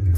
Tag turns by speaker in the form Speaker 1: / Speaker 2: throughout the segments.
Speaker 1: Hello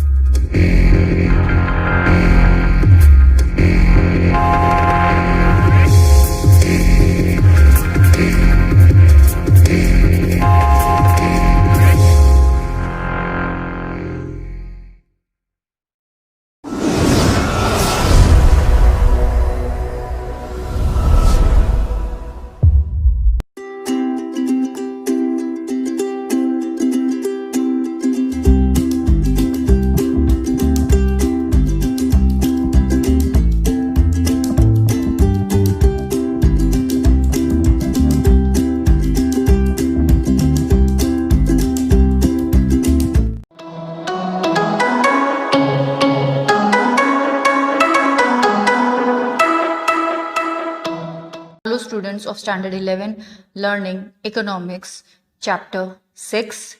Speaker 1: students of Standard 11 Learning Economics Chapter 6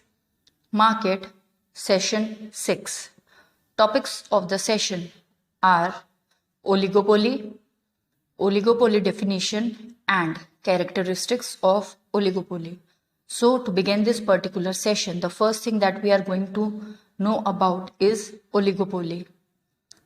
Speaker 1: Market Session 6. Topics of the session are oligopoly, oligopoly definition and characteristics of oligopoly. So to begin this particular session, the first thing that we are going to know about is oligopoly.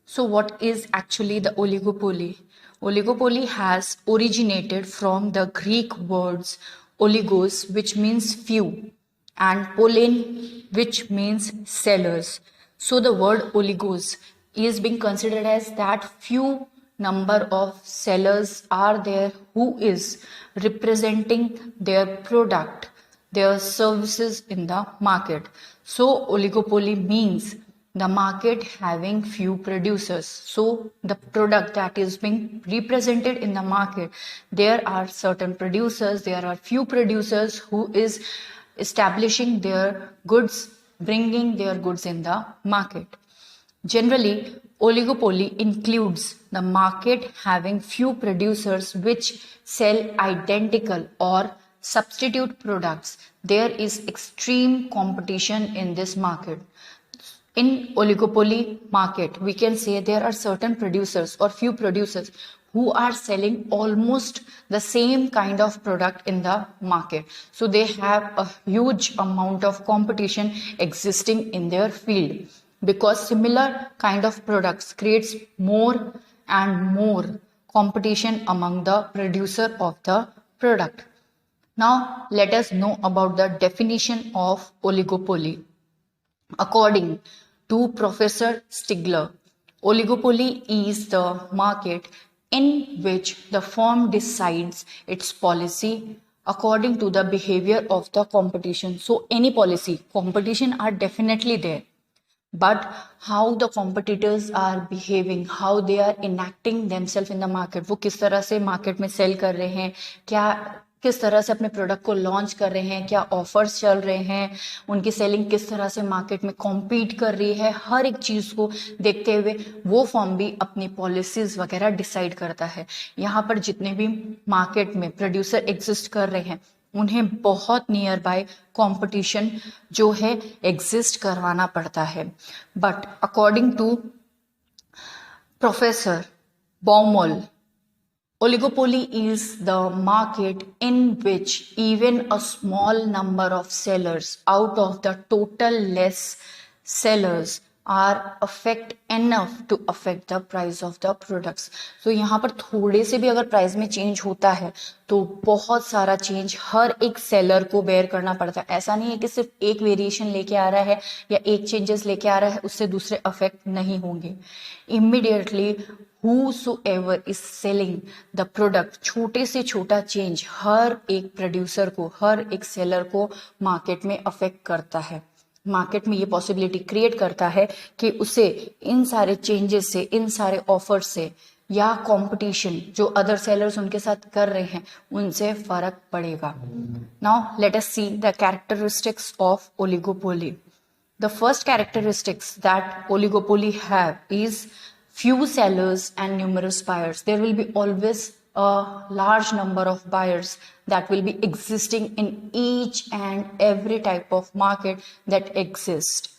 Speaker 1: So what is actually the oligopoly? Oligopoly has originated from the Greek words oligos, which means few, and polein, which means sellers. So the word oligos is being considered as that few number of sellers are there who is representing their product, their services in the market. So oligopoly means the market having few producers. So the product that is being represented in the market, there are certain producers, there are few producers who is establishing their goods, bringing their goods in the market. Generally, oligopoly includes the market having few producers which sell identical or substitute products. There is extreme competition in this market. In oligopoly market, we can say there are certain producers or few producers who are selling almost the same kind of product in the market. So they have a huge amount of competition existing in their field, because similar kind of products creates more and more competition among the producer of the product. Now let us know about the definition of oligopoly. According to Professor Stigler, oligopoly is the market in which the firm decides its policy according to the behavior of the competition. So any policy, competition are definitely there, but how the competitors are behaving, how they are enacting themselves in the market, वो किस तरह से market में sell कर रहे हैं, क्या किस तरह से अपने प्रोडक्ट को लॉन्च कर रहे हैं, क्या ऑफर्स चल रहे हैं, उनकी सेलिंग किस तरह से मार्केट में कॉम्पीट कर रही है, हर एक चीज को देखते हुए वो फर्म भी अपनी पॉलिसीज वगैरह डिसाइड करता है. यहाँ पर जितने भी मार्केट में प्रोड्यूसर एग्जिस्ट कर रहे हैं उन्हें बहुत नियर बाय कंपटीशन जो है एग्जिस्ट करवाना पड़ता है. But according to professor Baumol, oligopoly is the market in which even a small number of sellers out of the total less sellers are enough to affect the price of the products. So यहाँ पर थोड़े से भी अगर price में change होता है तो बहुत सारा चेंज हर एक सेलर को बेयर करना पड़ता है. ऐसा नहीं है कि सिर्फ एक वेरिएशन लेके आ रहा है या एक चेंजेस लेके आ रहा है उससे दूसरे अफेक्ट नहीं होंगे. Immediately whosoever is selling the product, छोटे से छोटा चेंज हर एक प्रोड्यूसर को, हर एक सेलर को मार्केट में अफेक्ट करता है. मार्केट में ये पॉसिबिलिटी क्रिएट करता है कि उसे इन सारे चेंजेस से, इन सारे ऑफर से या कंपटीशन जो अदर सेलर्स उनके साथ कर रहे हैं उनसे फर्क पड़ेगा. Now let us see the characteristics of oligopoly. The first characteristics that oligopoly have is few sellers and numerous buyers. There will be always a large number of buyers that will be existing in each and every type of market that exists.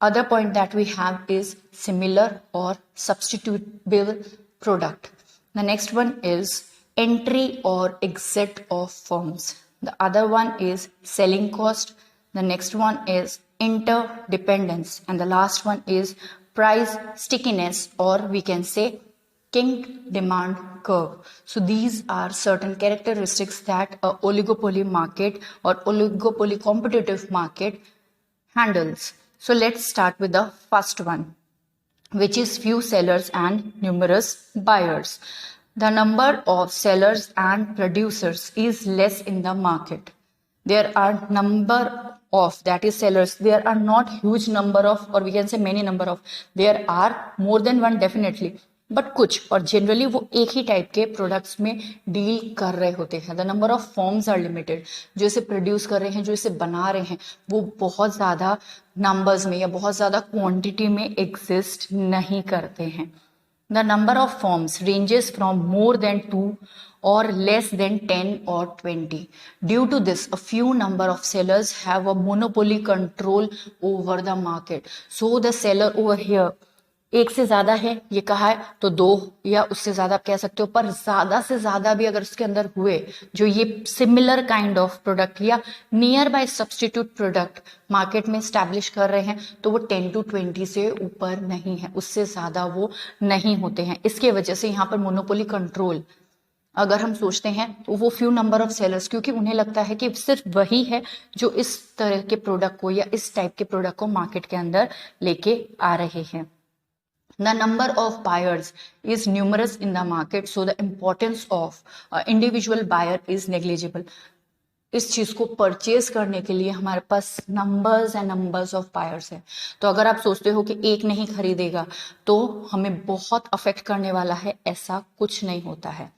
Speaker 1: Other point that we have is similar or substitutable product. The next one is entry or exit of firms. The other one is selling cost. The next one is interdependence, and the last one is price stickiness, or we can say kink demand curve. So these are certain characteristics that a oligopoly market or oligopoly competitive market handles. So let's start with the first one, which is few sellers and numerous buyers. The number of sellers and producers is less in the market. There are number of, that is sellers, there are not huge number of, or we can say many number of, there are more than one definitely, but कुछ, और generally वो एक ही type के products में deal कर रहे होते हैं. The number of firms are limited. जो इसे प्रोड्यूस कर रहे हैं, जो इसे बना रहे हैं, वो बहुत ज़्यादा नंबर्स में या बहुत ज़्यादा क्वांटिटी में एग्जिस्ट नहीं करते हैं. The number of forms ranges from more than 2 or less than 10 or 20. Due to this, a few number of sellers have a monopoly control over the market. So the seller over here, एक से ज्यादा है ये कहा है तो 2 या उससे ज्यादा आप कह सकते हो, पर ज्यादा से ज्यादा भी अगर उसके अंदर हुए जो ये सिमिलर काइंड ऑफ प्रोडक्ट या near by substitute product market में स्टैब्लिश कर रहे हैं, तो वो 10 to 20 से ऊपर नहीं है, उससे ज्यादा वो नहीं होते हैं. इसके वजह से यहाँ पर मोनोपोली कंट्रोल अगर हम सोचते हैं तो वो फ्यू नंबर ऑफ सेलर्स, क्योंकि उन्हें लगता है कि सिर्फ वही है जो इस तरह के प्रोडक्ट को या इस टाइप के प्रोडक्ट को मार्केट के अंदर लेके आ रहे हैं. The number of buyers is numerous in the market, so the importance of individual buyer is negligible. इस चीज को परचेज करने के लिए हमारे पास numbers and numbers of buyers है. तो अगर आप सोचते हो कि एक नहीं खरीदेगा तो हमें बहुत अफेक्ट करने वाला है, ऐसा कुछ नहीं होता है.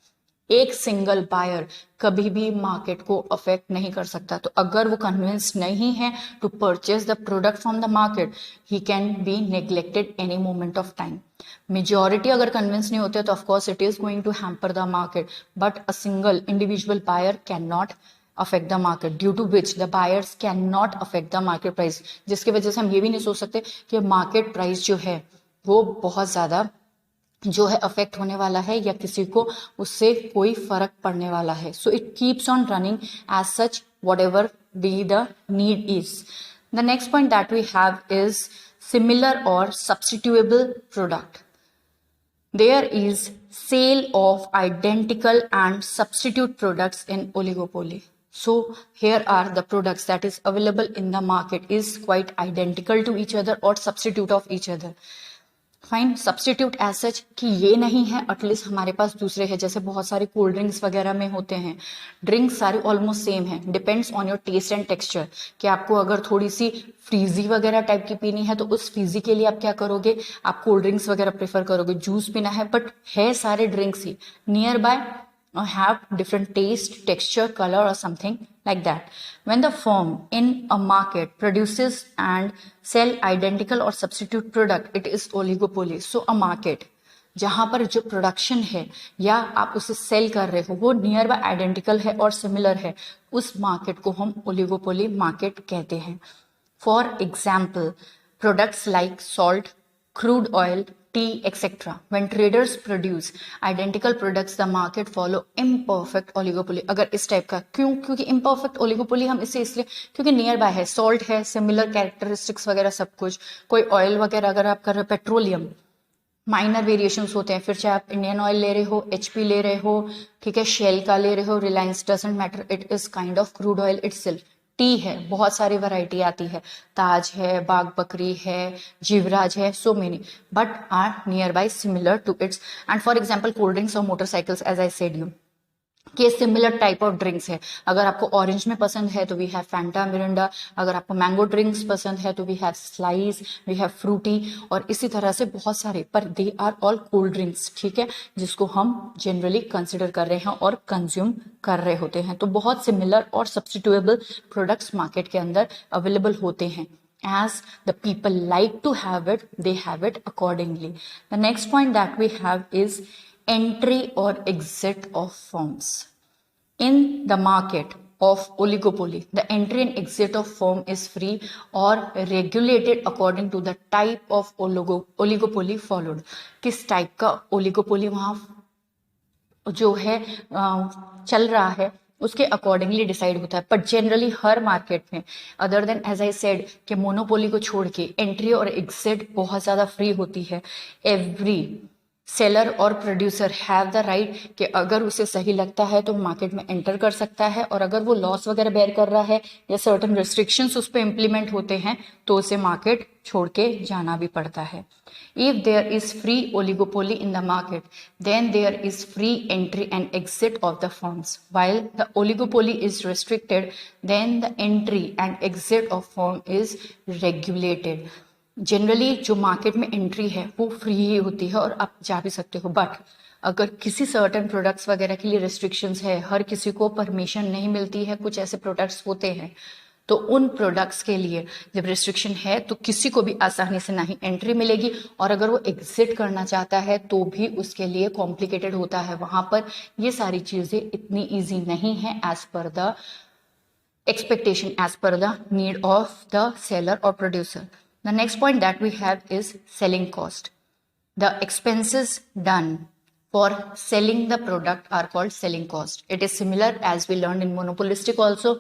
Speaker 1: एक सिंगल बायर कभी भी मार्केट को अफेक्ट नहीं कर सकता. तो अगर वो कन्विंस नहीं है to purchase the product from the market, he can be neglected any moment of time. Majority अगर कन्विंस नहीं होते तो of course it is going to hamper the market, but a single individual buyer can not affect the market, due to which the buyers cannot affect the market price. जिसकी वजह से हम ये भी नहीं सोच सकते कि मार्केट प्राइस जो है वो बहुत ज्यादा जो है अफेक्ट होने वाला है या किसी को उससे कोई फर्क पड़ने वाला है. So it keeps on running as such whatever be the need is. The next point that we have is similar और substitutable product. There is sale of identical and substitute products in oligopoly. So here are the products that is available in the market is quite identical to each other or substitute of each other. Fine. Substitute as such कि ये नहीं है, at least हमारे पास दूसरे हैं, जैसे बहुत सारे कोल्ड ड्रिंक्स वगैरह में होते हैं. ड्रिंक्स सारे ऑलमोस्ट सेम है, depends on your taste and texture कि आपको अगर थोड़ी सी फ्रीजी वगैरह टाइप की पीनी है तो उस फ्रीजी के लिए आप क्या करोगे, आप कोल्ड ड्रिंक्स वगैरह प्रेफर करोगे. जूस पीना है, बट है सारे drinks he near by, have different taste, texture, color or something like that. When the firm in a market produces and sell identical or substitute product, it is oligopoly. So a market जहां पर जो production है या आप उसे cell कर रहे हो वो नियर बाय आइडेंटिकल है और सिमिलर है, उस मार्केट को हम ओलिगोपोली मार्केट कहते हैं. For example products like salt, crude oil, tea, etc. When traders produce identical products, the market follow imperfect oligopoly. अगर इस टाइप का क्योंकि imperfect oligopoly हम इसे इसलिए क्योंकि नियर बाय है, सॉल्ट है, सिमिलर कैरेक्टरिस्टिक्स वगैरह सब कुछ. कोई ऑयल वगैरह अगर आप कर रहे हो, पेट्रोलियम माइनर वेरिएशंस होते हैं, फिर चाहे आप इंडियन ऑयल ले रहे हो, एचपी ले रहे हो, ठीक है, शेल का ले रहे हो, Reliance, doesn't matter, it is kind of crude oil itself. T है, बहुत सारी वैरायटी आती है, ताज है, बाग बकरी है, जीवराज है, so many, but are nearby similar to its. And for example cold drinks और motorcycles, as I said you के सिमिलर टाइप ऑफ ड्रिंक्स है. अगर आपको ऑरेंज में पसंद है तो वी हैव फैंटा, मिरिंडा. अगर आपको मैंगो ड्रिंक्स पसंद है तो we have Slice, we have Frooti, और इसी तरह से बहुत सारे, पर they are all cold drinks, ठीक है, जिसको हम जनरली कंसिडर कर रहे हैं और कंज्यूम कर रहे होते हैं. तो बहुत सिमिलर और सब्स्टिट्यूएबल प्रोडक्ट्स मार्केट के अंदर अवेलेबल होते हैं. As the people like to have it, they have it accordingly. The next point that we have is entry or exit of firms. In the market of oligopoly, the entry and exit of firm is free or regulated according to the type of oligopoly followed. किस type का oligopoly वहां जो है चल रहा है उसके accordingly decide होता है। बट जनरली हर मार्केट में other than as I said कि मोनोपोली को छोड़ के एंट्री और एग्जिट बहुत ज़्यादा फ्री होती है। एवरी सेलर और प्रोड्यूसर हैव द राइट कि अगर उसे सही लगता है तो मार्केट में एंटर कर सकता है, और अगर वो लॉस वगैरह बेयर कर रहा है या सर्टेन रिस्ट्रिक्शंस उस पर इम्प्लीमेंट होते हैं तो उसे मार्केट छोड़ के जाना भी पड़ता है। If there is free oligopoly in the market then there is free entry and exit of the firms. While the oligopoly is restricted, then the entry and exit of firm is regulated. Generally जो market में entry है वो free ही होती है और आप जा भी सकते हो, बट अगर किसी सर्टेन प्रोडक्ट्स वगैरह के लिए रिस्ट्रिक्शंस है, हर किसी को परमिशन नहीं मिलती है, कुछ ऐसे प्रोडक्ट्स होते हैं, तो उन प्रोडक्ट्स के लिए जब रिस्ट्रिक्शन है तो किसी को भी आसानी से नहीं एंट्री मिलेगी, और अगर वो एग्जिट करना चाहता है तो भी उसके लिए कॉम्प्लिकेटेड होता है। वहां पर ये सारी चीजें इतनी इजी नहीं है as per the expectation, as per the need of the seller or producer. The next point that we have is selling cost. The expenses done for selling the product are called selling cost. It is similar as we learned in monopolistic also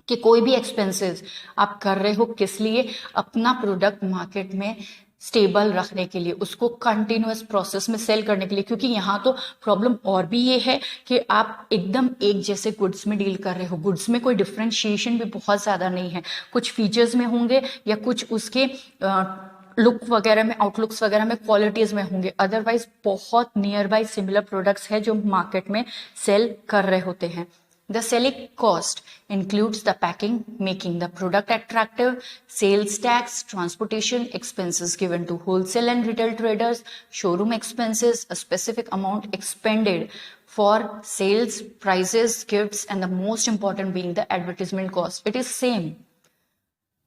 Speaker 1: कि कोई भी expenses आप कर रहे हो किस लिए, अपना प्रोडक्ट मार्केट में स्टेबल रखने के लिए, उसको कंटिन्यूअस प्रोसेस में सेल करने के लिए। क्योंकि यहाँ तो प्रॉब्लम और भी ये है कि आप एकदम एक जैसे गुड्स में डील कर रहे हो, गुड्स में कोई डिफ्रेंशिएशन भी बहुत ज़्यादा नहीं है, कुछ फीचर्स में होंगे या कुछ उसके लुक वगैरह में, आउटलुक्स वगैरह में, क्वालिटीज में होंगे, अदरवाइज बहुत नियर बाय सिमिलर प्रोडक्ट्स है जो मार्केट में सेल कर रहे होते हैं। The selling cost includes the packing, making the product attractive, sales tax, transportation expenses given to wholesale and retail traders, showroom expenses, a specific amount expended for sales, prices, gifts, and the most important being the advertisement cost. It is same.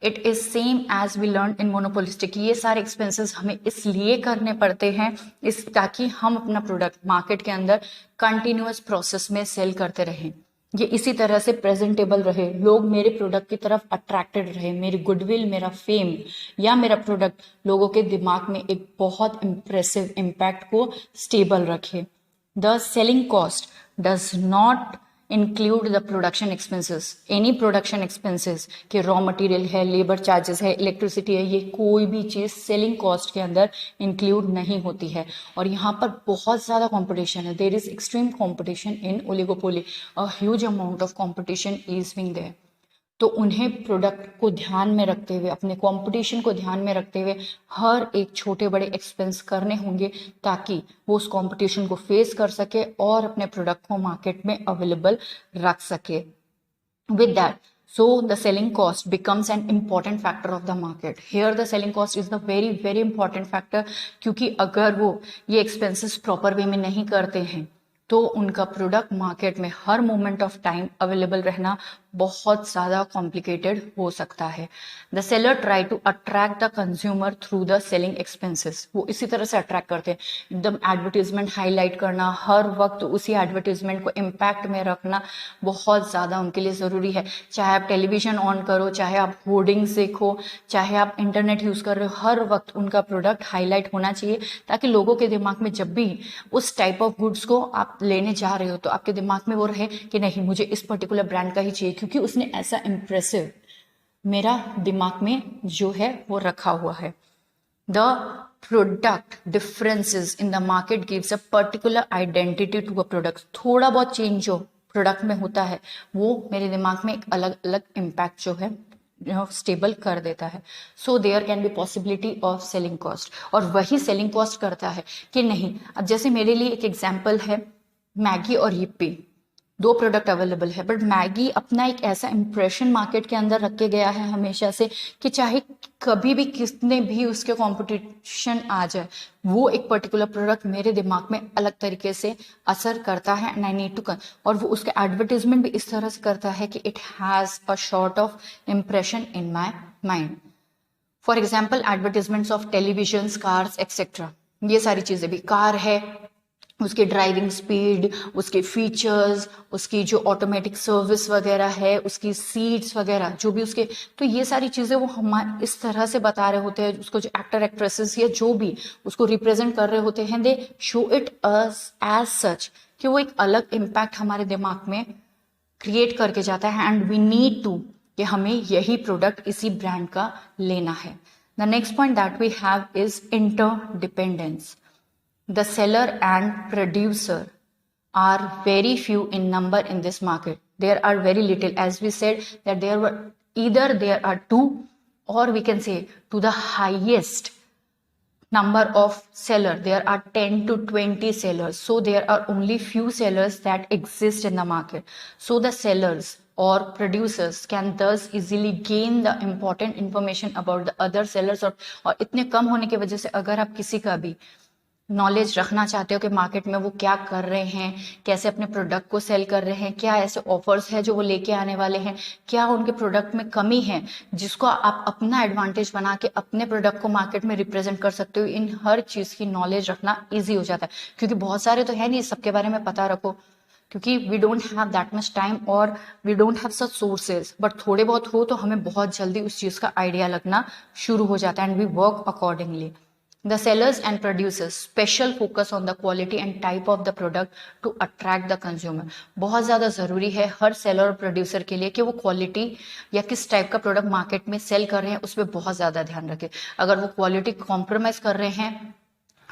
Speaker 1: It is same as we learn in monopolistic. ये सारे expenses हमें इसलिए करने पड़ते हैं इस ताकि हम अपना प्रोडक्ट मार्केट के अंदर कंटिन्यूअस प्रोसेस में सेल करते रहें, ये इसी तरह से प्रेजेंटेबल रहे, लोग मेरे प्रोडक्ट की तरफ अट्रैक्टेड रहे, मेरी गुडविल, मेरा फेम या मेरा प्रोडक्ट लोगों के दिमाग में एक बहुत इंप्रेसिव इम्पैक्ट को स्टेबल रखे। The selling cost does not include the production expenses, any production expenses के रॉ मटेरियल है, लेबर चार्जेस है, इलेक्ट्रिसिटी है, ये कोई भी चीज सेलिंग कॉस्ट के अंदर इंक्लूड नहीं होती है। और यहाँ पर बहुत ज्यादा कंपटीशन है, there is extreme competition in oligopoly, a huge amount of competition is being there. तो उन्हें प्रोडक्ट को ध्यान में रखते हुए, अपने कंपटीशन को ध्यान में रखते हुए हर एक छोटे बड़े एक्सपेंस करने होंगे ताकि वो उस कंपटीशन को फेस कर सके और अपने प्रोडक्ट को मार्केट में अवेलेबल रख सके। With that, so the selling cost becomes an important factor of the market. Here the selling cost is the very important factor, क्योंकि अगर वो ये एक्सपेंसेस प्रॉपर वे में नहीं करते हैं तो उनका प्रोडक्ट मार्केट में हर मोमेंट ऑफ टाइम अवेलेबल रहना बहुत ज़्यादा कॉम्प्लिकेटेड हो सकता है। The seller try to attract the consumer through the selling expenses, वो इसी तरह से अट्रैक्ट करते हैं, एकदम एडवर्टीजमेंट हाईलाइट करना, हर वक्त उसी एडवर्टीजमेंट को इम्पैक्ट में रखना बहुत ज़्यादा उनके लिए ज़रूरी है। चाहे आप टेलीविजन ऑन करो, चाहे आप होर्डिंग्स देखो, चाहे आप इंटरनेट यूज़ कर रहे हो, हर वक्त उनका प्रोडक्ट हाईलाइट होना चाहिए ताकि लोगों के दिमाग में जब भी उस टाइप ऑफ गुड्स को आप लेने जा रहे हो तो आपके दिमाग में वो रहे कि नहीं, मुझे इस पर्टिकुलर ब्रांड का ही चाहिए क्योंकि उसने ऐसा इम्प्रेसिव मेरा दिमाग में जो है वो रखा हुआ है। The product differences in the market gives a particular identity to a product. थोड़ा बहुत चेंज जो प्रोडक्ट में होता है वो मेरे दिमाग में एक अलग अलग इम्पैक्ट जो है स्टेबल कर देता है। So there can be possibility of selling cost, और वही सेलिंग कॉस्ट करता है कि नहीं। अब जैसे मेरे लिए एक एग्जाम्पल है मैगी और यिप्पी, दो प्रोडक्ट अवेलेबल है, बट मैगी अपना एक ऐसा इंप्रेशन मार्केट के अंदर रख के गया है हमेशा से कि चाहे कभी भी कितने भी उसके कंपटीशन आ जाए, वो एक पर्टिकुलर प्रोडक्ट मेरे दिमाग में अलग तरीके से असर करता है एंड आई नीड टू, और वो उसका एडवर्टीजमेंट भी इस तरह से करता है कि it has a short of impression in my mind. For example advertisements of television, cars etcetera, ये सारी चीजें भी, कार है, उसकी ड्राइविंग स्पीड, उसके फीचर्स, उसकी जो ऑटोमेटिक सर्विस वगैरह है, उसकी सीट्स वगैरह जो भी उसके, तो ये सारी चीज़ें वो हमारे इस तरह से बता रहे होते हैं, उसको जो एक्टर एक्ट्रेसेस या जो भी उसको रिप्रेजेंट कर रहे होते हैं, they show it as such कि वो एक अलग इम्पैक्ट हमारे दिमाग में क्रिएट करके जाता है एंड वी नीड टू कि हमें यही प्रोडक्ट इसी ब्रांड का लेना है. The next point that we have is interdependence. The seller and producer are very few in number in this market. There are very little, as we said that there are two, or we can say to the highest number of seller there are 10 to 20 sellers, so there are only few sellers that exist in the market. So the sellers or producers can thus easily gain the important information about the other sellers. और इतने कम होने की वजह से अगर आप किसी का भी नॉलेज रखना चाहते हो कि मार्केट में वो क्या कर रहे हैं, कैसे अपने प्रोडक्ट को सेल कर रहे हैं, क्या ऐसे ऑफर्स है जो वो लेके आने वाले हैं, क्या उनके प्रोडक्ट में कमी है जिसको आप अपना एडवांटेज बना के अपने प्रोडक्ट को मार्केट में रिप्रेजेंट कर सकते हो, इन हर चीज की नॉलेज रखना ईजी हो जाता है. क्योंकि बहुत सारे तो है नहीं सबके बारे में पता रखो, क्योंकि we don't have that much time और we don't have such sources, but थोड़े बहुत हो तो हमें बहुत जल्दी उस चीज का आइडिया लगना शुरू हो जाता है and we work accordingly. The sellers and producers special focus on the quality and type of the product to attract the consumer. बहुत ज़्यादा ज़रूरी है हर सेलर और प्रोड्यूसर के लिए कि वो क्वालिटी या किस टाइप का प्रोडक्ट मार्केट में सेल कर रहे हैं उस पर बहुत ज़्यादा ध्यान रखें. अगर वो क्वालिटी कॉम्प्रोमाइज कर रहे हैं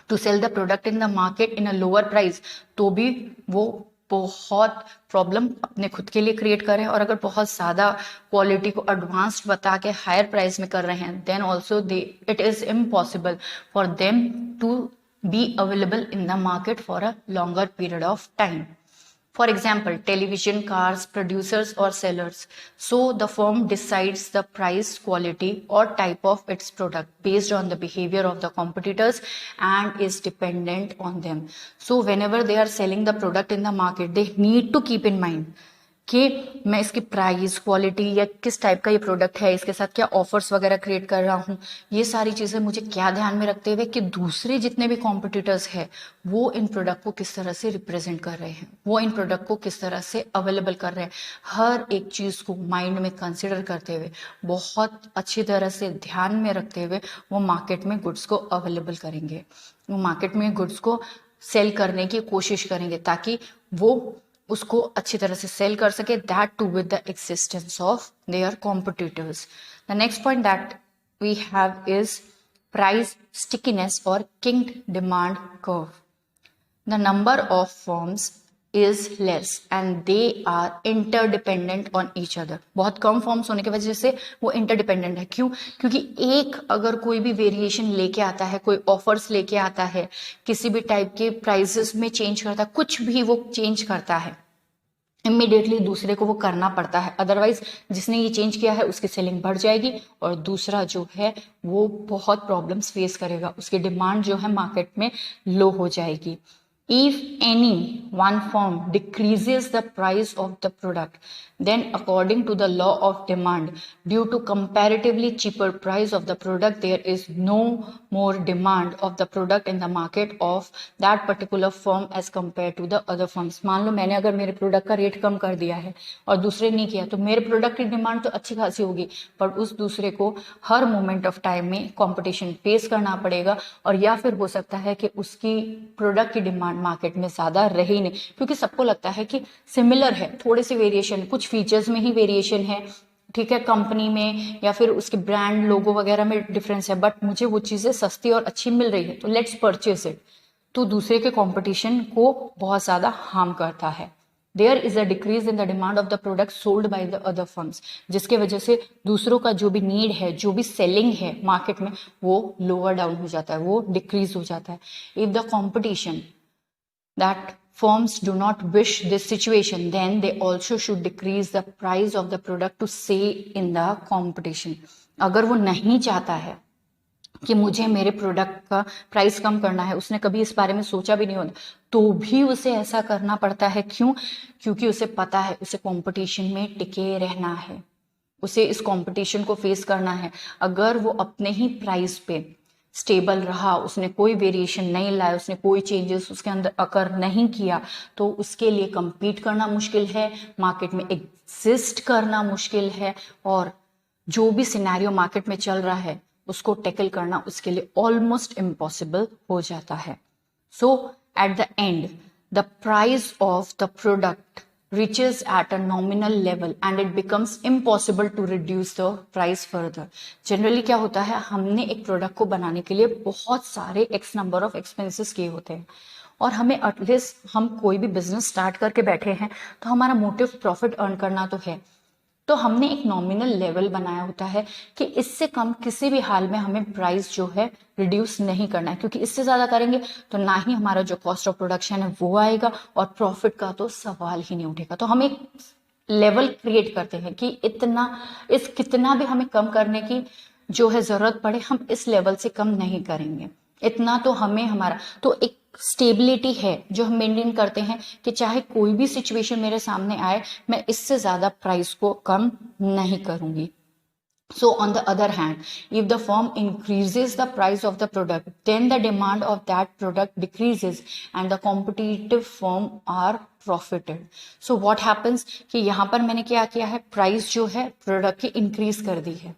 Speaker 1: to sell the product in the market in a lower price तो भी वो बहुत प्रॉब्लम अपने खुद के लिए क्रिएट कर रहे हैं. और अगर बहुत ज्यादा क्वालिटी को एडवांस्ड बता के हायर प्राइस में कर रहे हैं then also they it is impossible for them to be available in the market for a longer period of time. For example, television, cars, producers or sellers. So the firm decides the price, quality or type of its product based on the behavior of the competitors and is dependent on them. So whenever they are selling the product in the market, they need to keep in mind कि मैं इसकी price, quality या किस type का ये product है, इसके साथ क्या ऑफर्स वगैरह क्रिएट कर रहा हूँ, ये सारी चीजें मुझे क्या ध्यान में रखते हुए कि दूसरे जितने भी कॉम्पिटिटर्स हैं वो इन प्रोडक्ट को किस तरह से रिप्रेजेंट कर रहे हैं, वो इन प्रोडक्ट को किस तरह से अवेलेबल कर रहे हैं, हर एक चीज को माइंड में कंसिडर करते हुए बहुत अच्छी तरह से ध्यान में रखते हुए वो मार्केट में गुड्स को अवेलेबल करेंगे, वो मार्केट में गुड्स को सेल करने की कोशिश करेंगे ताकि वो उसको अच्छी तरह से सेल कर सके, that too with the existence of their competitors. The next point that we have is price stickiness और kinked demand curve. The number of firms is less and they are interdependent on each other. बहुत कम forms होने की वजह से वो interdependent है. क्यों? क्योंकि एक अगर कोई भी वेरिएशन लेके आता है, कोई ऑफर्स लेके आता है, किसी भी टाइप के प्राइसेस में चेंज करता है, कुछ भी वो चेंज करता है इमीडिएटली दूसरे को वो करना पड़ता है, अदरवाइज जिसने ये चेंज किया है उसकी सेलिंग बढ़ जाएगी और दूसरा जो है वो बहुत प्रॉब्लम्स फेस करेगा, उसकी डिमांड जो है मार्केट में लो हो जाएगी. If any one firm decreases the price of the product, then according to the law of demand, due to comparatively cheaper price of the product, there is no more demand of the product in the market of that particular firm as compared to the other firms. मान लो मैंने अगर मेरे product का rate कम कर दिया है और दूसरे नहीं किया तो मेरे प्रोडक्ट की डिमांड तो अच्छी खासी होगी, पर उस दूसरे को हर मोमेंट ऑफ टाइम में कंपटीशन फेस करना पड़ेगा और या फिर हो सकता है कि उसकी प्रोडक्ट की डिमांड मार्केट में ज्यादा रहे ही नहीं, क्योंकि सबको लगता है कि सिमिलर है, थोड़े से वेरिएशन, कुछ फीचर्स में ही वेरिएशन है, ठीक है, कंपनी में या फिर उसके ब्रांड लोगो वगैरह में डिफरेंस है, बट मुझे वो चीजें सस्ती और अच्छी मिल रही है तो लेट्स परचेज इट. तो दूसरे के कंपटीशन को बहुत ज्यादा हार्म करता है. There is a decrease in the demand of the product sold by the other firms, जिसके वजह से दूसरों का जो भी नीड है, जो भी सेलिंग है मार्केट में वो लोअर डाउन हो जाता है, वो डिक्रीज हो जाता है. If the competition that firms do not wish this situation, then they also should decrease the price of the product to stay in the competition. अगर वो नहीं चाहता है कि मुझे मेरे प्रोडक्ट का प्राइस कम करना है, उसने कभी इस बारे में सोचा भी नहीं होता, तो भी उसे ऐसा करना पड़ता है. क्यों? क्योंकि उसे पता है उसे कंपटीशन में टिके रहना है, उसे इस कंपटीशन को फेस करना है. अगर वो अपने ही प्राइस पे स्टेबल रहा, उसने कोई वेरिएशन नहीं लाया, उसने कोई चेंजेस उसके अंदर अकर नहीं किया, तो उसके लिए compete करना मुश्किल है, मार्केट में एग्जिस्ट करना मुश्किल है और जो भी सिनेरियो मार्केट में चल रहा है उसको टैकल करना उसके लिए ऑलमोस्ट इम्पॉसिबल हो जाता है. So at the end the price of the product reaches at a nominal level and it becomes impossible to reduce the price further. Generally क्या होता है, हमने एक प्रोडक्ट को बनाने के लिए बहुत सारे x नंबर ऑफ एक्सपेंसेस किए होते हैं और हमें एटलीस्ट, हम कोई भी बिजनेस स्टार्ट करके बैठे हैं तो हमारा मोटिव प्रॉफिट अर्न करना तो है, तो हमने एक नॉमिनल लेवल बनाया होता है कि इससे कम किसी भी हाल में हमें प्राइस जो है रिड्यूस नहीं करना है, क्योंकि इससे ज्यादा करेंगे तो ना ही हमारा जो कॉस्ट ऑफ प्रोडक्शन है वो आएगा और प्रॉफिट का तो सवाल ही नहीं उठेगा। तो हम एक लेवल क्रिएट करते हैं कि कितना भी हमें कम करने की जो है जरूरत पड़े, हम इस लेवल से कम नहीं करेंगे। इतना तो हमें हमारा तो एक स्टेबिलिटी है जो हम मेंटेन करते हैं कि चाहे कोई भी सिचुएशन मेरे सामने आए, मैं इससे ज्यादा प्राइस को कम नहीं करूंगी। So on the other hand, if the firm increases the price of the product, then the demand of that product decreases and the competitive firm are profited. So what happens कि यहाँ पर मैंने क्या किया है, प्राइस जो है product की इंक्रीज कर दी है,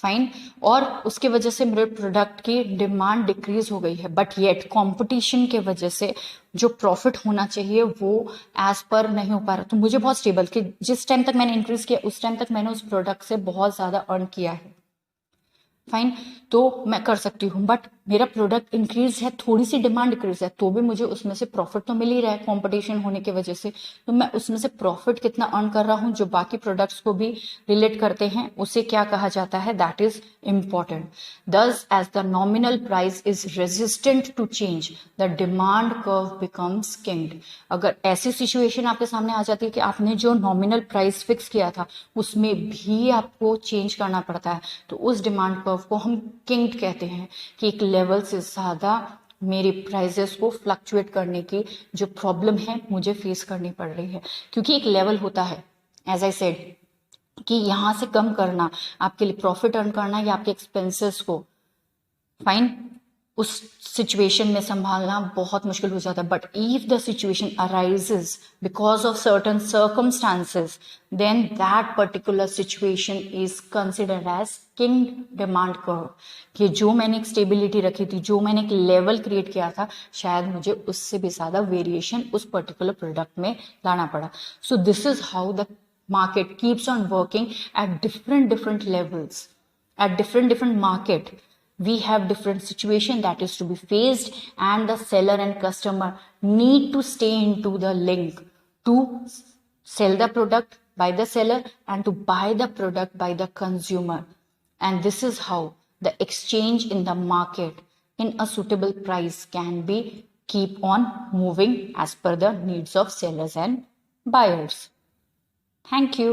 Speaker 1: फाइन, और उसके वजह से मेरे प्रोडक्ट की डिमांड डिक्रीज हो गई है, बट येट कंपटीशन के वजह से जो प्रॉफिट होना चाहिए वो एज पर नहीं हो पा रहा। तो मुझे बहुत स्टेबल कि जिस टाइम तक मैंने इंक्रीज किया उस टाइम तक मैंने उस प्रोडक्ट से बहुत ज्यादा अर्न किया है, फाइन, तो मैं कर सकती हूँ। बट मेरा प्रोडक्ट इंक्रीज है, थोड़ी सी डिमांड डिक्रीज है, तो भी मुझे उसमें से प्रॉफिट तो मिल ही रहा है कंपटीशन होने की वजह से। तो मैं उसमें से प्रॉफिट कितना अर्न कर रहा हूँ जो बाकी प्रोडक्ट्स को भी रिलेट करते हैं, उसे क्या कहा जाता है, that is important. Thus as the nominal price is resistant to change, the demand curve becomes kinked. अगर ऐसी सिचुएशन आपके सामने आ जाती है कि आपने जो नॉमिनल प्राइस फिक्स किया था उसमें भी आपको चेंज करना पड़ता है, तो उस डिमांड कर्व को हम किंग्ड कहते हैं कि एक लेवल से ज्यादा मेरी प्राइसेस को फ्लक्चुएट करने की जो प्रॉब्लम है मुझे फेस करनी पड़ रही है। क्योंकि एक लेवल होता है, एज आई सेड, कि यहां से कम करना आपके लिए प्रॉफिट अर्न करना या आपके एक्सपेंसेस को, फाइन, उस सिचुएशन में संभालना बहुत मुश्किल हो जाता है। But if the situation arises because of certain circumstances, then that particular situation is considered as kinked demand curve, कि जो मैंने एक स्टेबिलिटी रखी थी, जो मैंने एक लेवल क्रिएट किया था, शायद मुझे उससे भी ज्यादा वेरिएशन उस पर्टिकुलर प्रोडक्ट में लाना पड़ा। So this is how the market keeps on working at different levels, at different market. We have different situation that is to be faced, and the seller and customer need to stay into the link to sell the product by the seller and to buy the product by the consumer. And this is how the exchange in the market in a suitable price can be keep on moving as per the needs of sellers and buyers. Thank you.